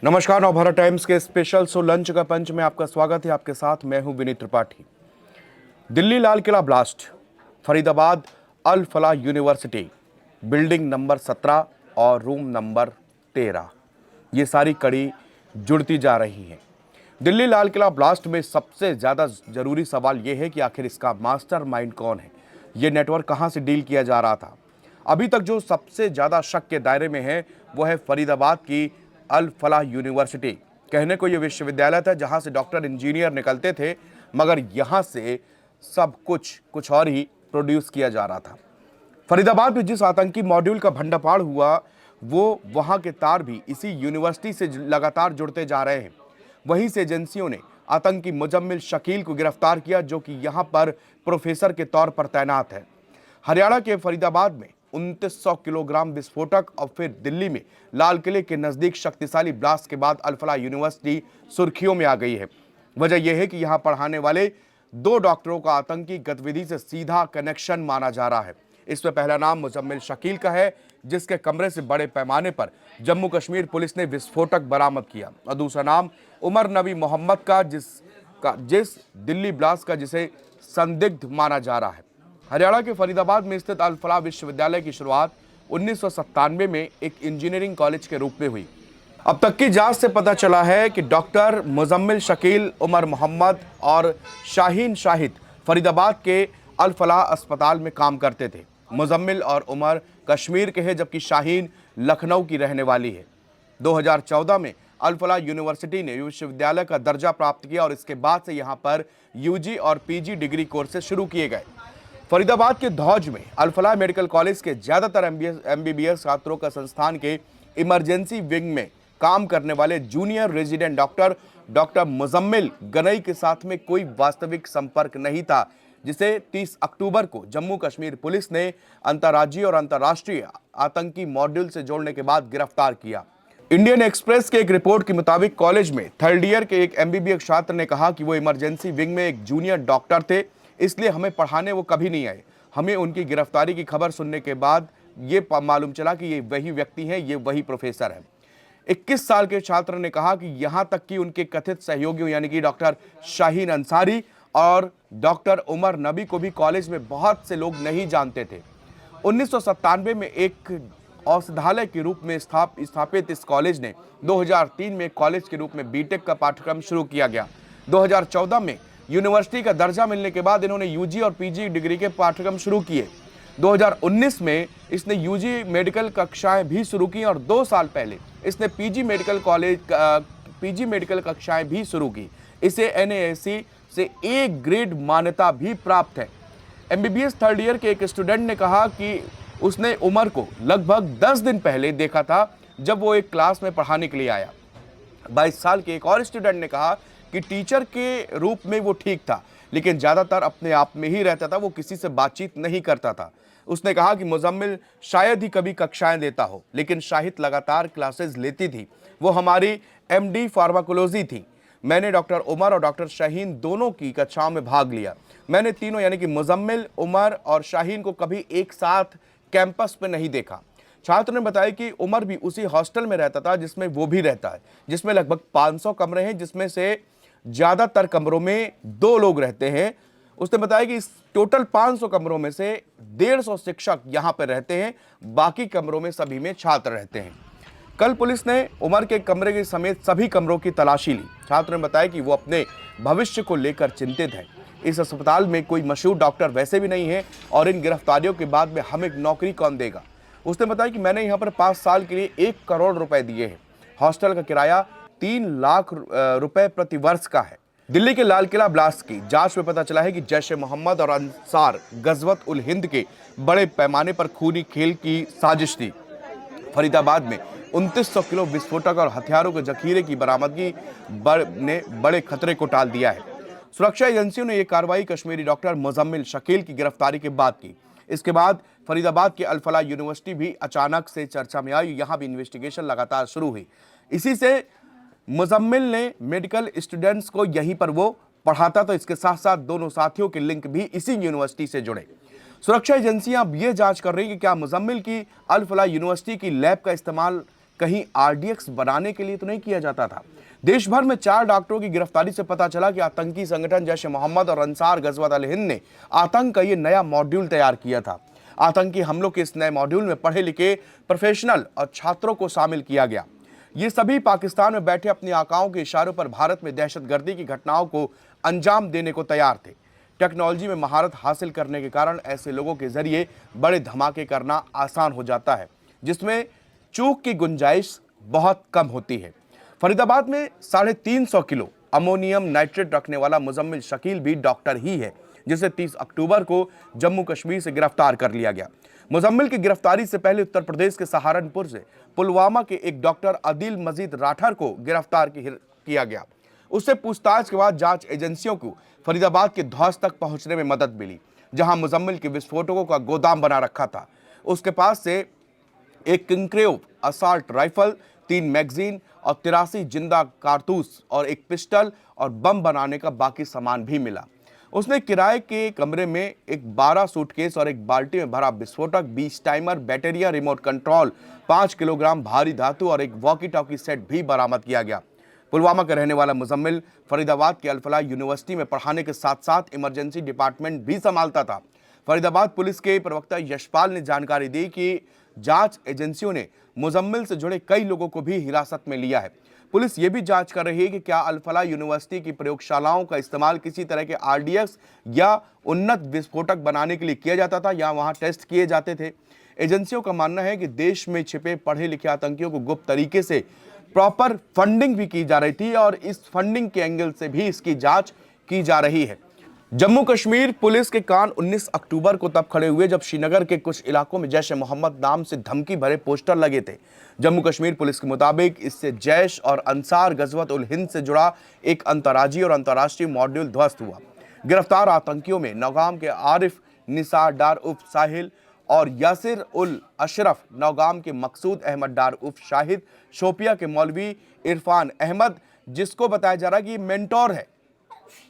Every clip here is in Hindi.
नमस्कार, नवभारत टाइम्स के स्पेशल शो लंच का पंच में आपका स्वागत है। आपके साथ मैं हूं विनीत त्रिपाठी। दिल्ली लाल किला ब्लास्ट, फरीदाबाद अल फलाह यूनिवर्सिटी, बिल्डिंग नंबर 17 और रूम नंबर 13, ये सारी कड़ी जुड़ती जा रही हैं। दिल्ली लाल किला ब्लास्ट में सबसे ज़्यादा ज़रूरी सवाल यह है कि आखिर इसका मास्टरमाइंड कौन है, ये नेटवर्क कहाँ से डील किया जा रहा था। अभी तक जो सबसे ज़्यादा शक के दायरे में है वो है फरीदाबाद की अल फलाह यूनिवर्सिटी। कहने को ये विश्वविद्यालय था जहां से डॉक्टर इंजीनियर निकलते थे, मगर यहां से सब कुछ और ही प्रोड्यूस किया जा रहा था। फरीदाबाद में जिस आतंकी मॉड्यूल का भंडाफोड़ हुआ, वो वहां के तार भी इसी यूनिवर्सिटी से लगातार जुड़ते जा रहे हैं। वहीं से एजेंसियों ने आतंकी मुजम्मिल शकील को गिरफ्तार किया, जो कि यहां पर प्रोफेसर के तौर पर तैनात है। हरियाणा के फरीदाबाद में 2900 किलोग्राम विस्फोटक और फिर दिल्ली में लाल किले के नजदीक शक्तिशाली ब्लास्ट के बाद अल फलाह यूनिवर्सिटी सुर्खियों में आ गई है। वजह यह है कि यहां पढ़ाने वाले 2 डॉक्टरों का आतंकी गतिविधि से सीधा कनेक्शन माना जा रहा है। इसमें पहला नाम मुजम्मिल शकील का है, जिसके कमरे से बड़े पैमाने पर जम्मू कश्मीर पुलिस ने विस्फोटक बरामद किया, और दूसरा नाम उमर नबी मोहम्मद का, जिस दिल्ली ब्लास्ट का जिसे संदिग्ध माना जा रहा है। हरियाणा के फरीदाबाद में स्थित अल फलाह विश्वविद्यालय की शुरुआत 1997 में एक इंजीनियरिंग कॉलेज के रूप में हुई। अब तक की जांच से पता चला है कि डॉक्टर मुजम्मिल शकील, उमर मोहम्मद और शाहीन शाहिद फरीदाबाद के अल फलाह अस्पताल में काम करते थे। मुजम्मिल और उमर कश्मीर के हैं, जबकि शाहीन लखनऊ की रहने वाली है। 2014 में अल फलाह यूनिवर्सिटी ने विश्वविद्यालय का दर्जा प्राप्त किया और इसके बाद से यहाँ पर यूजी और पीजी डिग्री कोर्सेज शुरू किए गए। फरीदाबाद के धौज में अल फलाह मेडिकल कॉलेज के ज्यादातर एमबीबीएस छात्रों का संस्थान के इमरजेंसी विंग में काम करने वाले junior resident doctor Muzammil Ganai के साथ में कोई वास्तविक संपर्क नहीं था, जिसे 30 अक्टूबर को जम्मू कश्मीर पुलिस ने अंतर्राज्यीय और अंतर्राष्ट्रीय आतंकी मॉड्यूल से जोड़ने के बाद गिरफ्तार किया। इंडियन एक्सप्रेस के एक रिपोर्ट के मुताबिक कॉलेज में थर्ड ईयर के एक एमबीबीएस छात्र ने कहा कि वो इमरजेंसी विंग में एक जूनियर डॉक्टर थे, इसलिए हमें पढ़ाने वो कभी नहीं आए। हमें उनकी गिरफ्तारी की खबर सुनने के बाद ये मालूम चला कि ये वही व्यक्ति हैं, ये वही प्रोफेसर हैं। 21 साल के छात्र ने कहा कि यहां तक कि उनके कथित सहयोगियों यानी कि डॉक्टर शाहीन अंसारी और डॉक्टर उमर नबी को भी कॉलेज में बहुत से लोग नहीं जानते थे। 1997 में एक औषधालय के रूप में स्थापित इस कॉलेज ने 2003 में कॉलेज के रूप में बीटेक का पाठ्यक्रम शुरू किया गया। 2014 में यूनिवर्सिटी का दर्जा मिलने के बाद इन्होंने यूजी और पीजी डिग्री के पाठ्यक्रम शुरू किए। 2019 में इसने यूजी मेडिकल कक्षाएं भी शुरू की और 2 साल पहले इसने पीजी मेडिकल कक्षाएं भी शुरू की। इसे एनएएसी से ए ग्रेड मान्यता भी प्राप्त है। एमबीबीएस थर्ड ईयर के एक स्टूडेंट ने कहा कि उसने उमर को लगभग 10 दिन पहले देखा था, जब वो एक क्लास में पढ़ाने के लिए आया। 22 साल के एक और स्टूडेंट ने कहा कि टीचर के रूप में वो ठीक था, लेकिन ज़्यादातर अपने आप में ही रहता था, वो किसी से बातचीत नहीं करता था। उसने कहा कि मुजम्मिल शायद ही कभी कक्षाएं देता हो, लेकिन शाहिद लगातार क्लासेस लेती थी। वो हमारी एमडी फार्माकोलॉजी थी। मैंने डॉक्टर उमर और डॉक्टर शाहीन दोनों की कक्षाओं में भाग लिया। मैंने तीनों यानी कि मुजम्मिल, उमर और शाहीन को कभी एक साथ कैंपस पे नहीं देखा। छात्र ने बताया कि उमर भी उसी हॉस्टल में रहता था जिसमें वो भी रहता है, जिसमें लगभग 500 कमरे हैं, जिसमें से ज्यादातर कमरों में 2 लोग रहते हैं। उसने बताया कि इस टोटल 500 कमरों में से 150 शिक्षक यहां पर रहते हैं, बाकी कमरों में सभी में छात्र रहते हैं। कल पुलिस ने उमर के कमरे के समेत सभी कमरों की तलाशी ली। छात्र ने बताया कि वो अपने भविष्य को लेकर चिंतित है। इस अस्पताल में कोई मशहूर डॉक्टर वैसे भी नहीं है और इन गिरफ्तारियों के बाद में हमें नौकरी कौन देगा। उसने बताया कि मैंने यहाँ पर 5 साल के लिए 1 करोड़ रुपए दिए हैं। हॉस्टल का किराया 3 लाख रुपए प्रति वर्ष का है। दिल्ली के लाल किला ब्लास्ट की जांच में पता चला है कि जैश ए मोहम्मद और अंसार गजवत उल हिंद के बड़े पैमाने पर खूनी खेल की साजिश थी। फरीदाबाद में 2900 किलो विस्फोटक और हथियारों के जखीरे की बरामदगी ने बड़े खतरे को टाल दिया है। सुरक्षा एजेंसियों ने यह कार्रवाई कश्मीरी डॉक्टर मुजम्मिल शकील की गिरफ्तारी के बाद की। इसके बाद फरीदाबाद के अल फलाह यूनिवर्सिटी भी अचानक से चर्चा में आई। यहां भी इन्वेस्टिगेशन लगातार शुरू हुई। इसी से मुजम्मिल ने मेडिकल स्टूडेंट्स को यहीं पर वो पढ़ाता, तो इसके साथ साथ दोनों साथियों के लिंक भी इसी यूनिवर्सिटी से जुड़े। सुरक्षा एजेंसियां अब ये जांच कर रही हैं कि क्या मुजम्मिल की अल फलाह यूनिवर्सिटी की लैब का इस्तेमाल कहीं आरडीएक्स बनाने के लिए तो नहीं किया जाता था। देश भर में 4 डॉक्टरों की गिरफ्तारी से पता चला कि आतंकी संगठन जैश ए मोहम्मद और अंसार गजवत अल हिंद ने आतंक का ये नया मॉड्यूल तैयार किया था। आतंकी हमलों के इस नए मॉड्यूल में पढ़े लिखे प्रोफेशनल और छात्रों को शामिल किया गया। ये सभी पाकिस्तान में बैठे अपने आकाओं के इशारों पर भारत में दहशतगर्दी की घटनाओं को अंजाम देने को तैयार थे। टेक्नोलॉजी में महारत हासिल करने के कारण ऐसे लोगों के जरिए बड़े धमाके करना आसान हो जाता है, जिसमें चूक की गुंजाइश बहुत कम होती है। फरीदाबाद में 350 किलो अमोनियम नाइट्रेट रखने वाला मुजम्मिल शकील भी डॉक्टर ही है, जिसे 30 अक्टूबर को जम्मू कश्मीर से गिरफ्तार कर लिया गया। मुजम्मिल की गिरफ्तारी से पहले उत्तर प्रदेश के सहारनपुर से पुलवामा के एक डॉक्टर आदिल मजीद राठर को गिरफ्तार किया गया। उससे पूछताछ के बाद जांच एजेंसियों को फरीदाबाद के धौस तक पहुंचने में मदद मिली, जहां मुजम्मिल के विस्फोटकों का गोदाम बना रखा था। उसके पास से एक किंक्रेव असॉल्ट राइफल, 3 मैगजीन और 83 जिंदा कारतूस और एक पिस्टल और बम बनाने का बाकी सामान भी मिला। उसने किराए के कमरे में एक 12 सूटकेस और एक बाल्टी में भरा विस्फोटक, 20 टाइमर, बैटरिया, रिमोट कंट्रोल, 5 किलोग्राम भारी धातु और एक वॉकी टॉकी सेट भी बरामद किया गया। पुलवामा का रहने वाला मुजम्मिल फरीदाबाद के अल-फलाह यूनिवर्सिटी में पढ़ाने के साथ साथ इमरजेंसी डिपार्टमेंट भी संभालता था। फरीदाबाद पुलिस के प्रवक्ता यशपाल ने जानकारी दी कि जांच एजेंसियों ने मुजम्मिल से जुड़े कई लोगों को भी हिरासत में लिया है। पुलिस ये भी जांच कर रही है कि क्या अल-फलाह यूनिवर्सिटी की प्रयोगशालाओं का इस्तेमाल किसी तरह के आरडीएक्स या उन्नत विस्फोटक बनाने के लिए किया जाता था या वहां टेस्ट किए जाते थे। एजेंसियों का मानना है कि देश में छिपे पढ़े लिखे आतंकियों को गुप्त तरीके से प्रॉपर फंडिंग भी की जा रही थी और इस फंडिंग के एंगल से भी इसकी जांच की जा रही है। जम्मू कश्मीर पुलिस के कान 19 अक्टूबर को तब खड़े हुए जब श्रीनगर के कुछ इलाकों में जैश ए मोहम्मद नाम से धमकी भरे पोस्टर लगे थे। जम्मू कश्मीर पुलिस के मुताबिक इससे जैश और अंसार गजवत उल हिंद से जुड़ा एक अंतर्राज्यीय और अंतर्राष्ट्रीय मॉड्यूल ध्वस्त हुआ। गिरफ्तार आतंकियों में नौगाम के आरिफ निसार डार उफ साहिल और यासिर उल अशरफ, नौगाम के मकसूद अहमद डार उफ शाहिद, शोपिया के मौलवी इरफान अहमद, जिसको बताया जा रहा है कि मेंटोर है,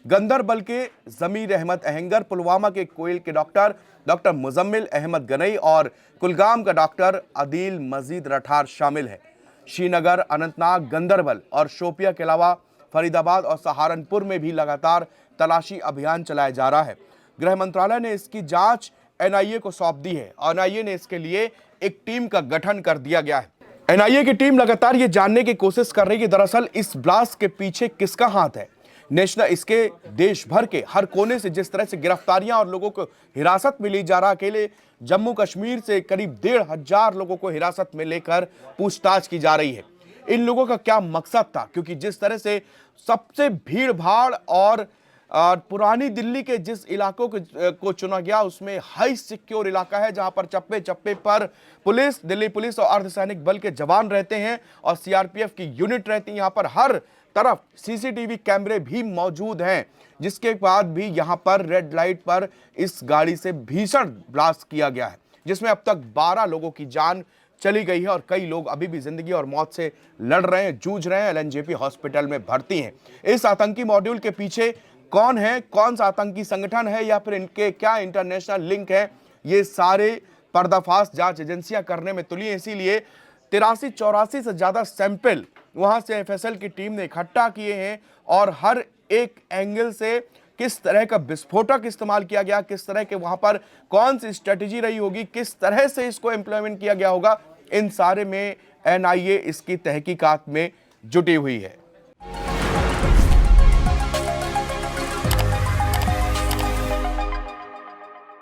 गंदरबल के जमीर अहमद अहंगर, पुलवामा के कोयल के डॉक्टर मुजम्मिल अहमद गनई और कुलगाम का डॉक्टर आदिल मजीद राठर शामिल है। श्रीनगर, अनंतनाग, गंदरबल और शोपिया के अलावा फरीदाबाद और सहारनपुर में भी लगातार तलाशी अभियान चलाया जा रहा है। गृह मंत्रालय ने इसकी जांच एनआईए को सौंप दी है और एनआईए ने इसके लिए एक टीम का गठन कर दिया गया है। एनआईए की टीम लगातार ये जानने की कोशिश कर रही है कि दरअसल इस ब्लास्ट के पीछे किसका हाथ है। इसके देश भर के हर कोने से जिस तरह से गिरफ्तारियां और लोगों को हिरासत में ली जा रहा, अकेले जम्मू कश्मीर से करीब 1500 लोगों को हिरासत में लेकर पूछताछ की जा रही है। इन लोगों का क्या मकसद था, क्योंकि जिस तरह से सबसे भीड़ भाड़ और पुरानी दिल्ली के जिस इलाकों को चुना गया उसमें हाई सिक्योर इलाका है, जहां पर चप्पे चप्पे पर पुलिस, दिल्ली पुलिस और अर्धसैनिक बल के जवान रहते हैं और सीआरपीएफ की यूनिट रहती है। यहां पर हर तरफ सीसीटीवी कैमरे भी मौजूद हैं, जिसके बाद भी यहां पर रेड लाइट पर इस गाड़ी से भीषण ब्लास्ट किया गया है, जिसमें अब तक 12 लोगों की जान चली गई है और कई लोग अभी भी जिंदगी और मौत से लड़ रहे हैं, जूझ रहे हैं, एलएनजेपी हॉस्पिटल में भर्ती हैं। इस आतंकी मॉड्यूल के पीछे कौन है, कौन सा आतंकी संगठन है या फिर इनके क्या इंटरनेशनल लिंक है, ये सारे पर्दाफाश जांच एजेंसियां करने में तुली हैं। इसीलिए 83-84 से ज्यादा सैंपल वहां से एफएसएल की टीम ने इकट्ठा किए हैं और हर एक एंगल से किस तरह का विस्फोटक इस्तेमाल किया गया, किस तरह के वहां पर कौन सी स्ट्रेटेजी रही होगी, किस तरह से इसको इंप्लीमेंट किया गया होगा, इन सारे में एनआईए इसकी तहकीकात में जुटी हुई है।